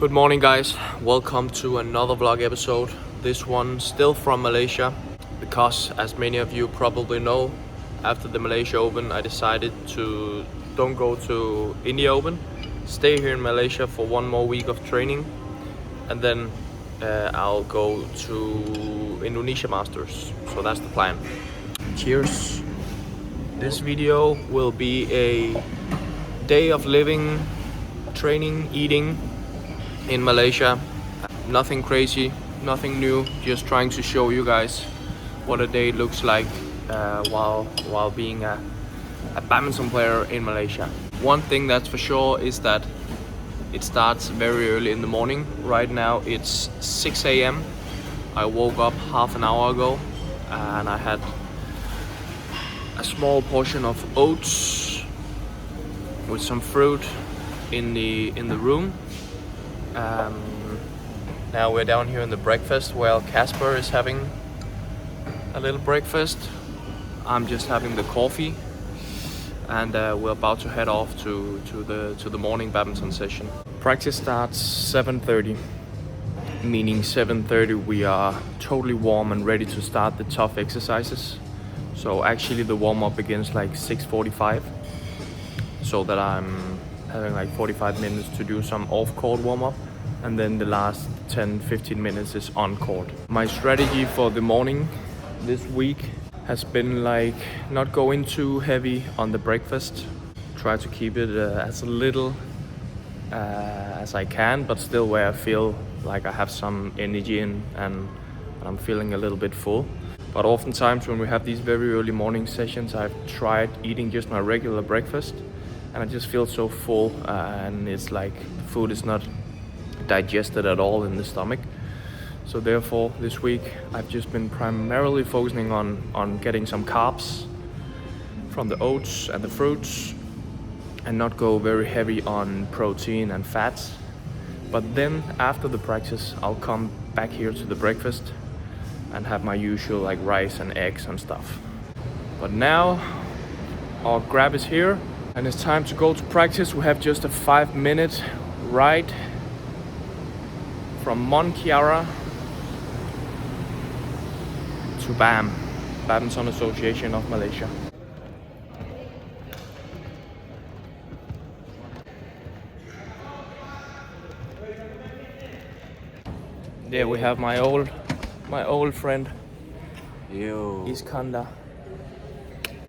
Good morning guys, welcome to another vlog episode. This one still from Malaysia because, as many of you probably know, after the Malaysia Open I decided to don't go to India Open, stay here in Malaysia for one more week of training, and then I'll go to Indonesia Masters. So that's the plan. Cheers. This video will be a day of living, training, eating in Malaysia. Nothing crazy, nothing new, just trying to show you guys what a day looks like while being a badminton player in Malaysia. One thing that's for sure is that it starts very early in the morning. Right now it's 6 a.m. I woke up half an hour ago and I had a small portion of oats with some fruit in the room. Now we're down here in the breakfast while Casper is having a little breakfast. I'm just having the coffee, and we're about to head off to the morning badminton session. Practice starts 7:30, meaning 7:30 we are totally warm and ready to start the tough exercises. So actually the warm-up begins like 6:45, so that I'm having like 45 minutes to do some off-court warm-up, and then the last 10-15 minutes is on-court. My strategy for the morning this week has been like not going too heavy on the breakfast, try to keep it as little as I can, but still where I feel like I have some energy and I'm feeling a little bit full. But oftentimes when we have these very early morning sessions, I've tried eating just my regular breakfast, and I just feel so full, and it's like the food is not digested at all in the stomach. So therefore this week I've just been primarily focusing on getting some carbs from the oats and the fruits, and not go very heavy on protein and fats. But then after the practice I'll come back here to the breakfast and have my usual like rice and eggs and stuff. But now our grab is here and it's time to go to practice. We have just a 5-minute ride from Mon Kiara to BAM, Badminton Association of Malaysia. There we have my old friend, Iskandar,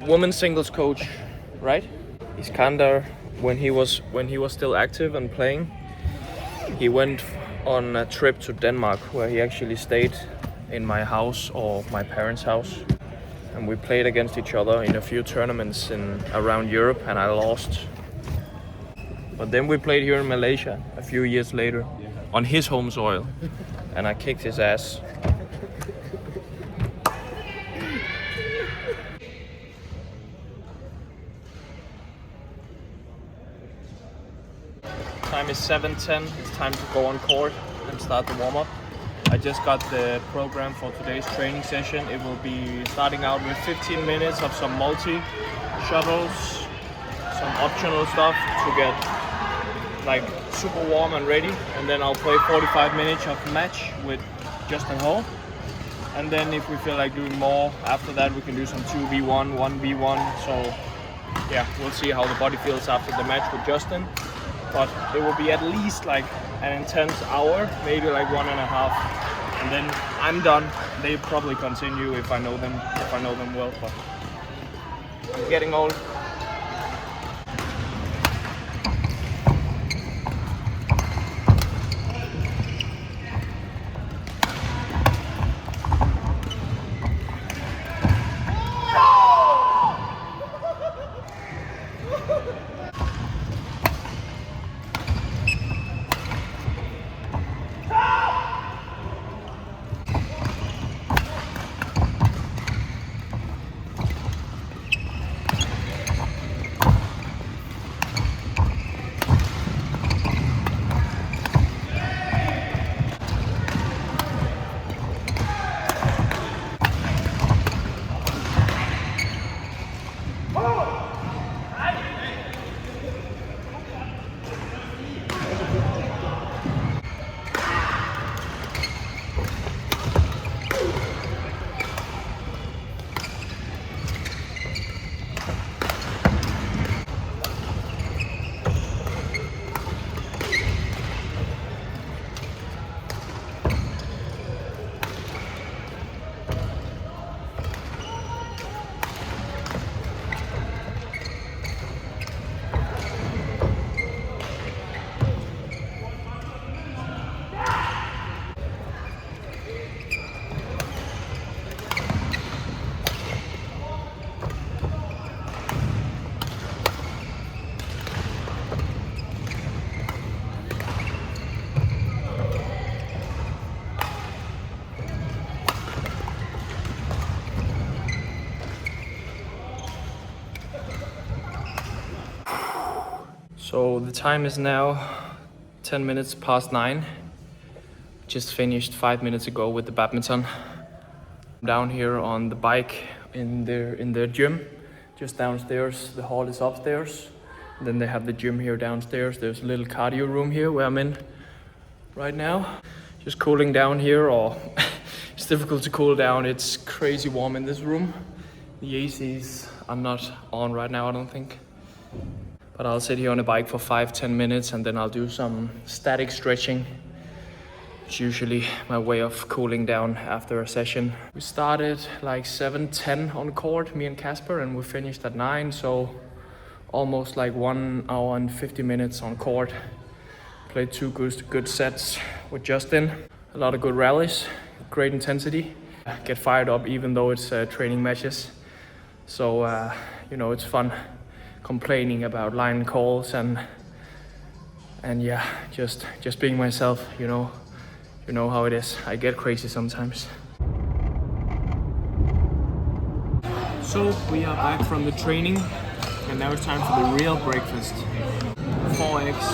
women's singles coach, right? Iskandar, when he was still active and playing, he went on a trip to Denmark where he actually stayed in my house or my parents' house, and we played against each other in a few tournaments around Europe, and I lost. But then we played here in Malaysia a few years later on his home soil, and I kicked his ass. Time is 7:10. It's time to go on court and start the warm-up. I just got the program for today's training session. It will be starting out with 15 minutes of some multi-shuttles, some optional stuff to get like super warm and ready, and then I'll play 45 minutes of match with Justin Hall. And then if we feel like doing more after that, we can do some 2v1, 1v1. So yeah, we'll see how the body feels after the match with Justin. But it will be at least like an intense hour, maybe like 1.5, and then I'm done. They probably continue if I know them well, but I'm getting old. So the time is now 10 minutes past 9. Just finished 5 minutes ago with the badminton. I'm down here on the bike in their gym, just downstairs. The hall is upstairs. Then they have the gym here downstairs. There's a little cardio room here where I'm in right now. Just cooling down here, or it's difficult to cool down. It's crazy warm in this room. The ACs are not on right now, I don't think. But I'll sit here on the bike for 5-10 minutes and then I'll do some static stretching. It's usually my way of cooling down after a session. We started like 7:10 on court, me and Casper, and we finished at 9, so almost like 1 hour and 50 minutes on court. Played 2 good sets with Justin. A lot of good rallies, great intensity. Get fired up even though it's training matches. So, it's fun complaining about line calls and yeah, just being myself, You know how it is. I get crazy sometimes. So we are back from the training and now it's time for the real breakfast. 4 eggs,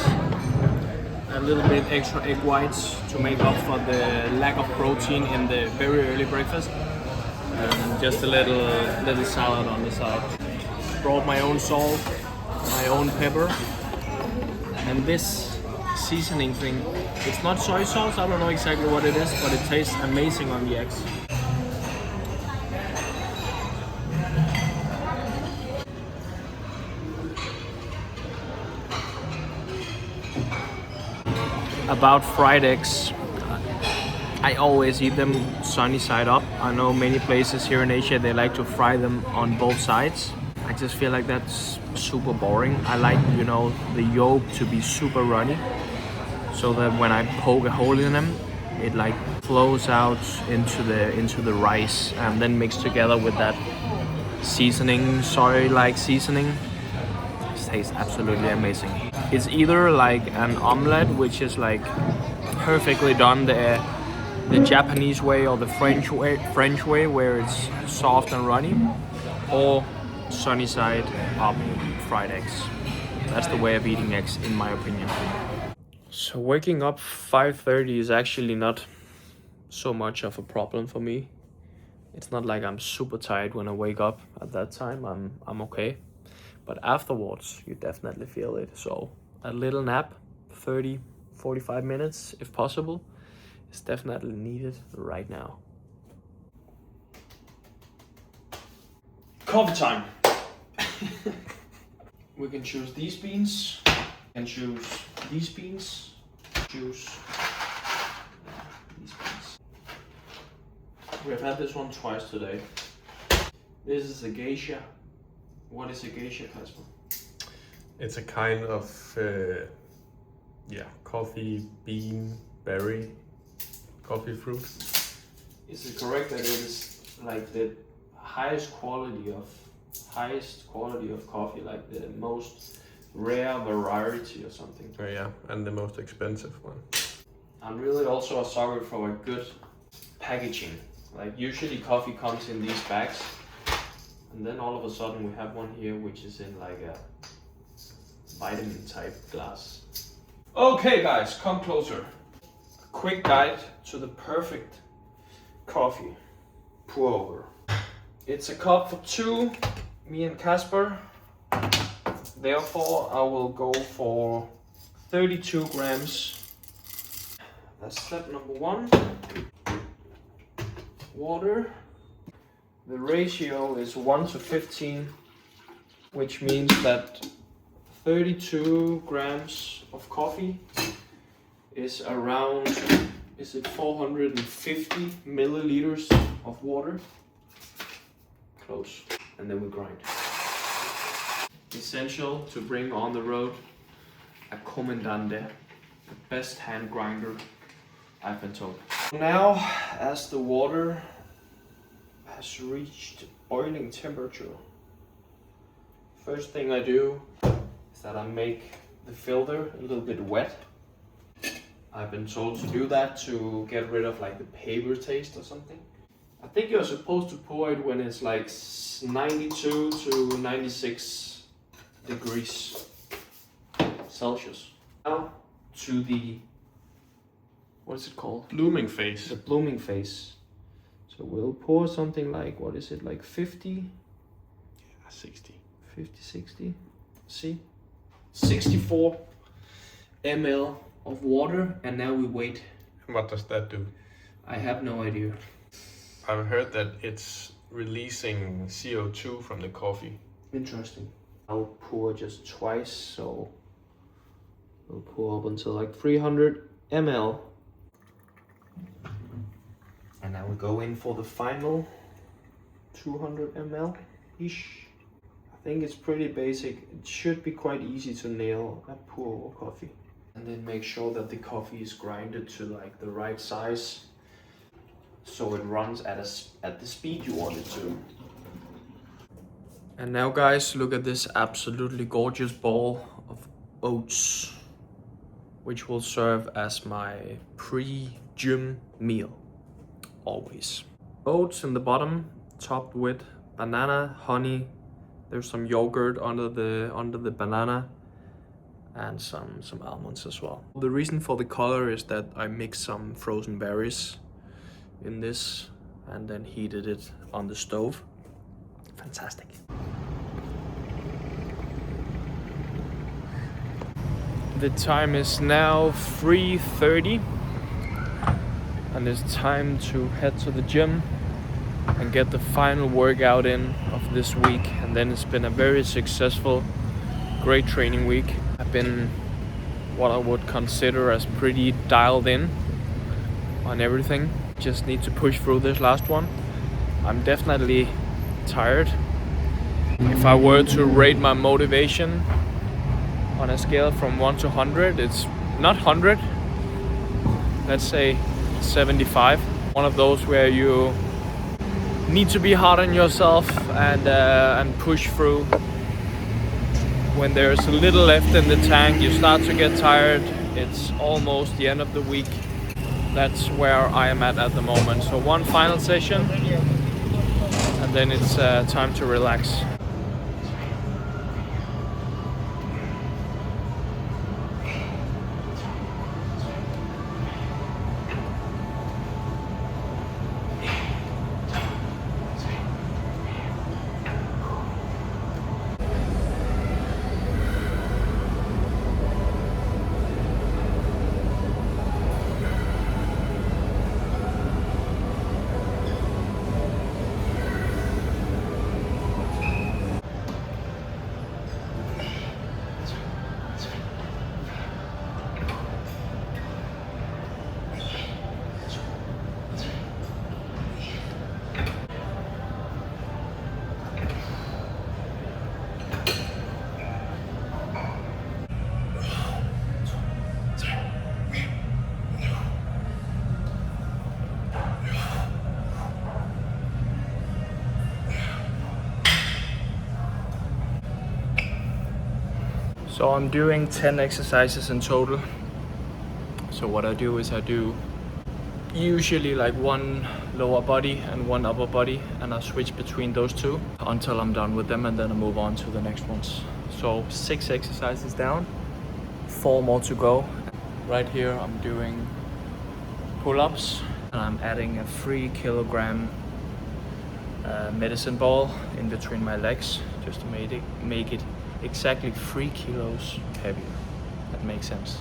a little bit extra egg whites to make up for the lack of protein in the very early breakfast. And just a little salad on the side. Brought my own salt, my own pepper, and this seasoning thing. It's not soy sauce, I don't know exactly what it is, but it tastes amazing on the eggs. About fried eggs, I always eat them sunny side up. I know many places here in Asia they like to fry them on both sides. I just feel like that's super boring. I like, the yolk to be super runny, so that when I poke a hole in them, it like flows out into the rice and then mixed together with that seasoning, soy-like seasoning. It tastes absolutely amazing. It's either like an omelette, which is like perfectly done the Japanese way or the French way where it's soft and runny, or sunny side up fried eggs. That's the way of eating eggs, in my opinion. So waking up 5:30 is actually not so much of a problem for me. It's not like I'm super tired when I wake up at that time. I'm okay. But afterwards, you definitely feel it. So a little nap, 30-45 minutes if possible, is definitely needed right now. Coffee time. We can choose these beans, and choose these beans, choose these beans. We have had this one twice today. This is a geisha. What is a geisha, Casper? It's a kind of coffee bean berry coffee fruit. Is it correct that it is like the highest quality of coffee, like the most rare variety or something? Yeah, and the most expensive one. I'm really also a sucker for a good packaging. Like usually coffee comes in these bags, and then all of a sudden we have one here which is in like a vitamin type glass. Okay guys, come closer. A quick guide to the perfect coffee pour over. It's a cup for 2, me and Casper. Therefore I will go for 32 grams. That's step number 1. Water. The ratio is 1:15, which means that 32 grams of coffee is around, 450 milliliters of water. Close. And then we grind. Essential to bring on the road a Comandante, the best hand grinder I've been told. Now, as the water has reached boiling temperature, first thing I do is that I make the filter a little bit wet. I've been told to do that to get rid of like the paper taste or something. I think you're supposed to pour it when it's like 92 to 96 degrees Celsius. Now to the, what is it called? Blooming phase. The blooming phase. So we'll pour something like, what is it, like 50? Yeah, 60. 50, 60. See? 64 ml of water, and now we wait. What does that do? I have no idea. I've heard that it's releasing CO2 from the coffee. Interesting. I'll pour just twice, so we'll pour up until like 300 ml. And now we go in for the final 200 ml ish. I think it's pretty basic. It should be quite easy to nail a pour coffee. And then make sure that the coffee is grinded to like the right size, so it runs at the speed you want it to. And now guys, look at this absolutely gorgeous bowl of oats, which will serve as my pre-gym meal, always. Oats in the bottom, topped with banana, honey. There's some yogurt under the banana, and some almonds as well. The reason for the color is that I mixed some frozen berries in this and then heated it on the stove. Fantastic. The time is now 3:30 and it's time to head to the gym and get the final workout in of this week. And then it's been a very successful, great training week. I've been what I would consider as pretty dialed in on everything. Just need to push through this last one. I'm definitely tired. If I were to rate my motivation on a scale from 1 to 100, it's not 100, let's say 75. One of those where you need to be hard on yourself and push through. When there's a little left in the tank, you start to get tired. It's almost the end of the week. That's where I am at the moment. So one final session, and then it's time to relax. So I'm doing 10 exercises in total. So what I do is I do usually like one lower body and one upper body, and I switch between those two until I'm done with them, and then I move on to the next ones. So 6 exercises down, 4 more to go. Right here I'm doing pull-ups, and I'm adding a 3 kilogram medicine ball in between my legs just to make it exactly 3 kilos heavier. That makes sense.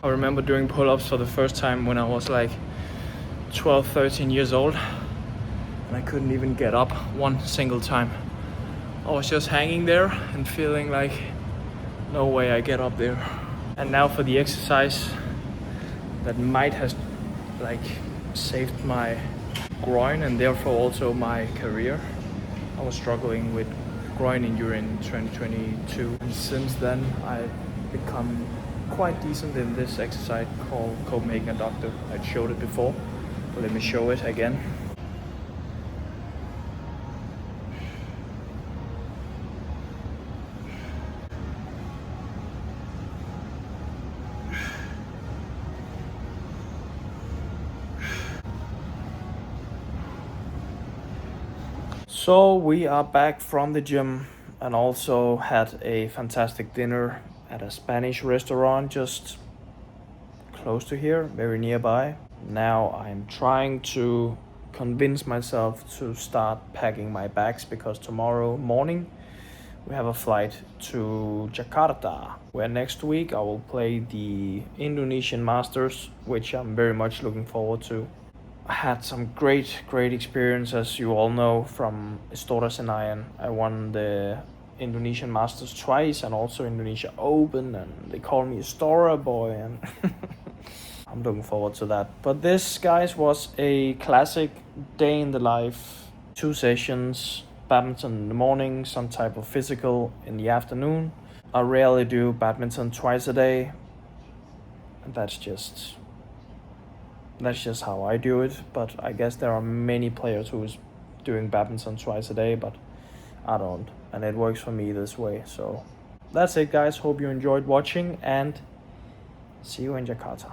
I remember doing pull-ups for the first time when I was like 12, 13 years old, and I couldn't even get up one single time. I was just hanging there and feeling like no way I get up there. And now for the exercise that might have like saved my groin and therefore also my career. I was struggling with groin injury in 2022, and since then I've become quite decent in this exercise called Copenhagen Doctor. I showed it before, but let me show it again. So we are back from the gym and also had a fantastic dinner at a Spanish restaurant just close to here, very nearby. Now I'm trying to convince myself to start packing my bags because tomorrow morning we have a flight to Jakarta, where next week I will play the Indonesian Masters, which I'm very much looking forward to. I had some great experience, as you all know, from Istora Senayan. I won the Indonesian Masters twice and also Indonesia Open, and they call me Istora boy, and I'm looking forward to that. But this, guys, was a classic day in the life. 2 sessions, badminton in the morning, some type of physical in the afternoon. I rarely do badminton twice a day, and that's just how I do it. But I guess there are many players who's doing badminton twice a day, but I don't, and it works for me this way. So that's it, guys. Hope you enjoyed watching, and see you in Jakarta.